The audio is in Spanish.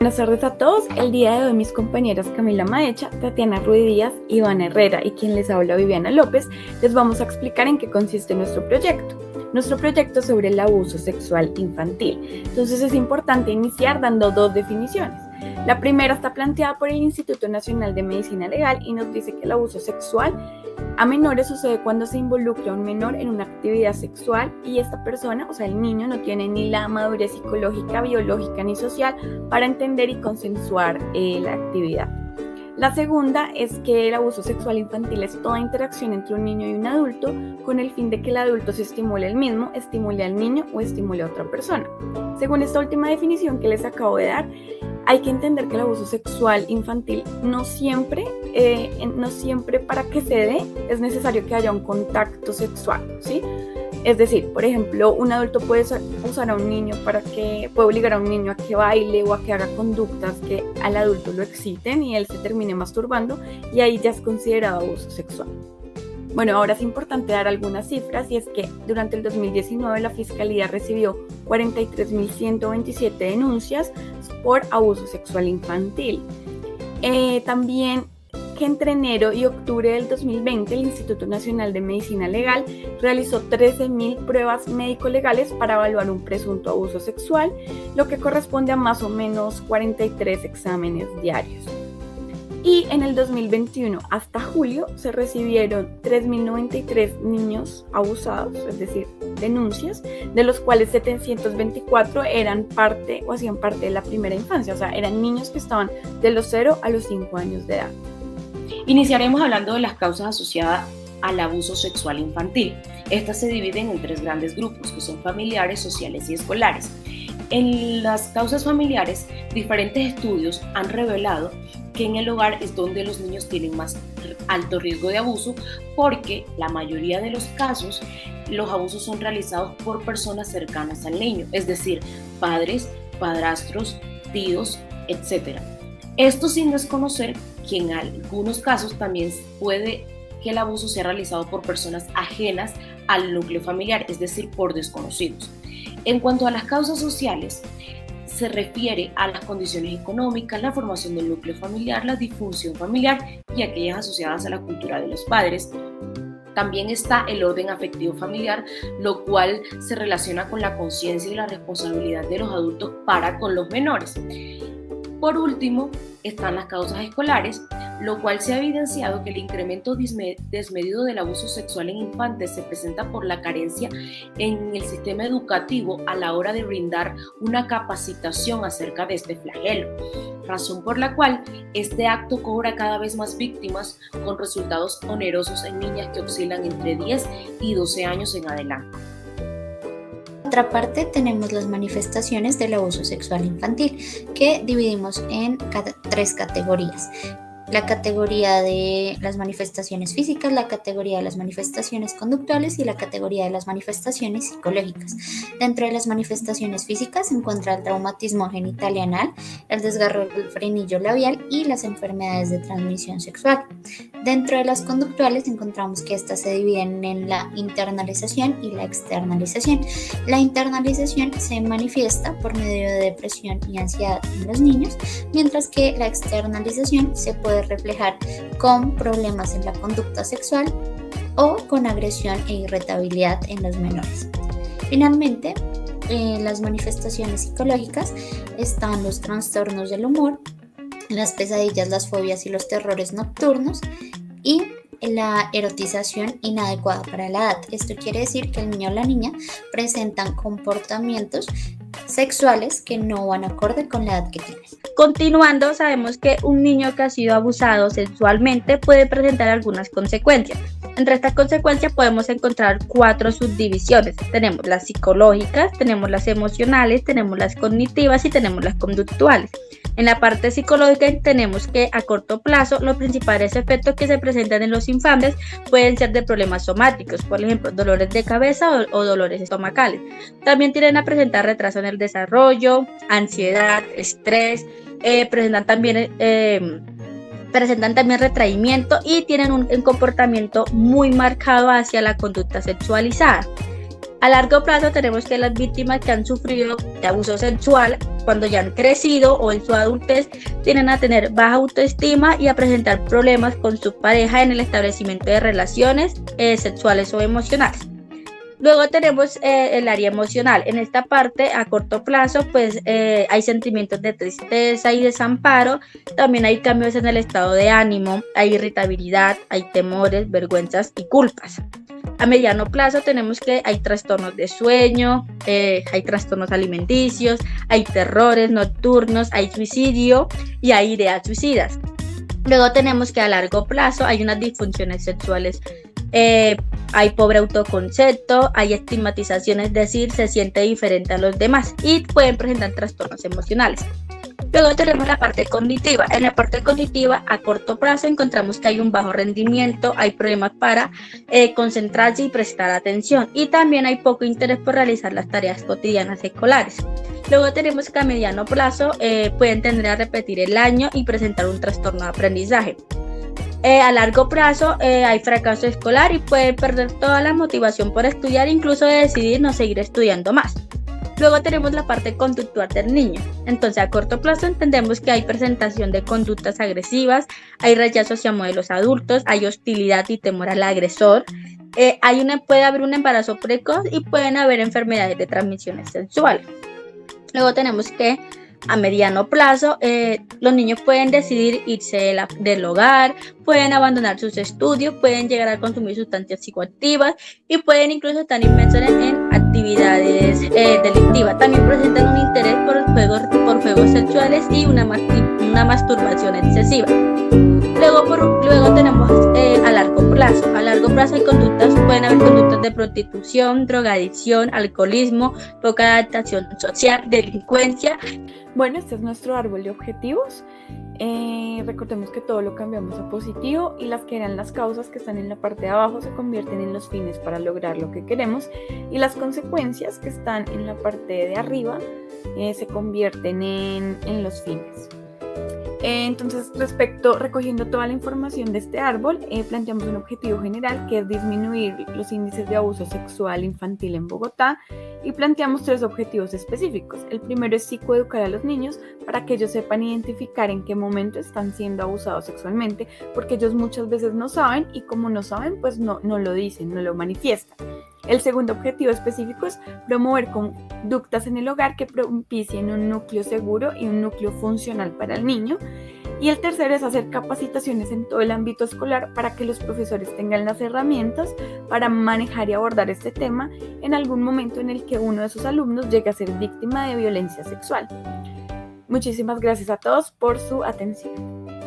Buenas tardes a todos. El día de hoy mis compañeras Camila Maecha, Tatiana Ruiz Díaz, Ivana Herrera y quien les habla Viviana López les vamos a explicar en qué consiste nuestro proyecto. Nuestro proyecto es sobre el abuso sexual infantil. Entonces es importante iniciar dando dos definiciones. La primera está planteada por el Instituto Nacional de Medicina Legal y nos dice que el abuso sexual a menores sucede cuando se involucra a un menor en una actividad sexual y esta persona, o sea el niño, no tiene ni la madurez psicológica, biológica ni social para entender y consensuar la actividad. La segunda es que el abuso sexual infantil es toda interacción entre un niño y un adulto con el fin de que el adulto se estimule él mismo, estimule al niño o estimule a otra persona. Según esta última definición que les acabo de dar, hay que entender que el abuso sexual infantil no siempre para que se dé es necesario que haya un contacto sexual, ¿sí? Es decir, por ejemplo, un adulto puede puede obligar a un niño a que baile o a que haga conductas que al adulto lo exciten y él se termine masturbando y ahí ya es considerado abuso sexual. Bueno, ahora es importante dar algunas cifras y es que durante el 2019 la Fiscalía recibió 43.127 denuncias por abuso sexual infantil. También que entre enero y octubre del 2020 el Instituto Nacional de Medicina Legal realizó 13.000 pruebas médico-legales para evaluar un presunto abuso sexual, lo que corresponde a más o menos 43 exámenes diarios. Y en el 2021 hasta julio se recibieron 3.093 niños abusados, es decir, denuncias, de los cuales 724 eran parte o hacían parte de la primera infancia, o sea, eran niños que estaban de los 0 a los 5 años de edad. Iniciaremos hablando de las causas asociadas al abuso sexual infantil. Estas se dividen en tres grandes grupos, que son familiares, sociales y escolares. En las causas familiares, diferentes estudios han revelado que en el hogar es donde los niños tienen más alto riesgo de abuso, porque la mayoría de los casos los abusos son realizados por personas cercanas al niño, es decir, padres, padrastros, tíos, etc. Esto sin desconocer que en algunos casos también puede que el abuso sea realizado por personas ajenas al núcleo familiar, es decir, por desconocidos. En cuanto a las causas sociales, se refiere a las condiciones económicas, la formación del núcleo familiar, la disfunción familiar y aquellas asociadas a la cultura de los padres. También está el orden afectivo familiar, lo cual se relaciona con la conciencia y la responsabilidad de los adultos para con los menores. Por último, están las causas escolares, lo cual se ha evidenciado que el incremento desmedido del abuso sexual en infantes se presenta por la carencia en el sistema educativo a la hora de brindar una capacitación acerca de este flagelo, razón por la cual este acto cobra cada vez más víctimas con resultados onerosos en niñas que oscilan entre 10 y 12 años en adelante. Por otra parte, tenemos las manifestaciones del abuso sexual infantil, que dividimos en tres categorías. La categoría de las manifestaciones físicas, la categoría de las manifestaciones conductuales y la categoría de las manifestaciones psicológicas. Dentro de las manifestaciones físicas se encuentra el traumatismo genital y anal, el desgarro del frenillo labial y las enfermedades de transmisión sexual. Dentro de las conductuales encontramos que estas se dividen en la internalización y la externalización. La internalización se manifiesta por medio de depresión y ansiedad en los niños, mientras que la externalización se puede reflejar con problemas en la conducta sexual o con agresión e irritabilidad en los menores. Finalmente, en las manifestaciones psicológicas están los trastornos del humor, las pesadillas, las fobias y los terrores nocturnos y la erotización inadecuada para la edad. Esto quiere decir que el niño o la niña presentan comportamientos sexuales que no van acorde con la edad que tienen. Continuando, sabemos que un niño que ha sido abusado sexualmente puede presentar algunas consecuencias. Entre estas consecuencias podemos encontrar 4 subdivisiones. Tenemos las psicológicas, tenemos las emocionales, tenemos las cognitivas y tenemos las conductuales. En la parte psicológica tenemos que a corto plazo los principales efectos que se presentan en los infantes pueden ser de problemas somáticos, por ejemplo dolores de cabeza o dolores estomacales. También tienden a presentar retraso en el desarrollo, ansiedad, estrés, presentan también retraimiento y tienen un comportamiento muy marcado hacia la conducta sexualizada. A largo plazo tenemos que las víctimas que han sufrido de abuso sexual cuando ya han crecido o en su adultez, tienden a tener baja autoestima y a presentar problemas con su pareja en el establecimiento de relaciones sexuales o emocionales. Luego tenemos el área emocional. En esta parte, a corto plazo, pues hay sentimientos de tristeza y desamparo. También hay cambios en el estado de ánimo, hay irritabilidad, hay temores, vergüenzas y culpas. A mediano plazo tenemos que hay trastornos de sueño, hay trastornos alimenticios, hay terrores nocturnos, hay suicidio y hay ideas suicidas. Luego tenemos que a largo plazo hay unas disfunciones sexuales, hay pobre autoconcepto, hay estigmatización, es decir, se siente diferente a los demás y pueden presentar trastornos emocionales. Luego tenemos la parte cognitiva. En la parte cognitiva, a corto plazo, encontramos que hay un bajo rendimiento, hay problemas para concentrarse y prestar atención, y también hay poco interés por realizar las tareas cotidianas escolares. Luego tenemos que a mediano plazo pueden tender a repetir el año y presentar un trastorno de aprendizaje. A largo plazo hay fracaso escolar y pueden perder toda la motivación por estudiar, incluso de decidir no seguir estudiando más. Luego tenemos la parte conductual del niño. Entonces, a corto plazo entendemos que hay presentación de conductas agresivas, hay rechazo hacia modelos adultos, hay hostilidad y temor al agresor, puede haber un embarazo precoz y pueden haber enfermedades de transmisiones sexuales. Luego tenemos que a mediano plazo los niños pueden decidir irse del hogar, pueden abandonar sus estudios, pueden llegar a consumir sustancias psicoactivas y pueden incluso estar inmersos en actividades delictivas. También presentan un interés por juegos sexuales y una masturbación excesiva. Luego tenemos a largo plazo. A largo plazo pueden haber conductas de prostitución, drogadicción, alcoholismo, poca adaptación social, delincuencia. Bueno, este es nuestro árbol de objetivos. Recordemos que todo lo cambiamos a positivo y las que eran las causas que están en la parte de abajo se convierten en los fines para lograr lo que queremos, y las consecuencias que están en la parte de arriba se convierten en los fines. Entonces, recogiendo toda la información de este árbol, planteamos un objetivo general que es disminuir los índices de abuso sexual infantil en Bogotá, y planteamos 3 objetivos específicos. El primero es psicoeducar a los niños para que ellos sepan identificar en qué momento están siendo abusados sexualmente, porque ellos muchas veces no saben, y como no saben, pues no lo dicen, no lo manifiestan. El segundo objetivo específico es promover conductas en el hogar que propicien un núcleo seguro y un núcleo funcional para el niño. Y el tercero es hacer capacitaciones en todo el ámbito escolar para que los profesores tengan las herramientas para manejar y abordar este tema en algún momento en el que uno de sus alumnos llegue a ser víctima de violencia sexual. Muchísimas gracias a todos por su atención.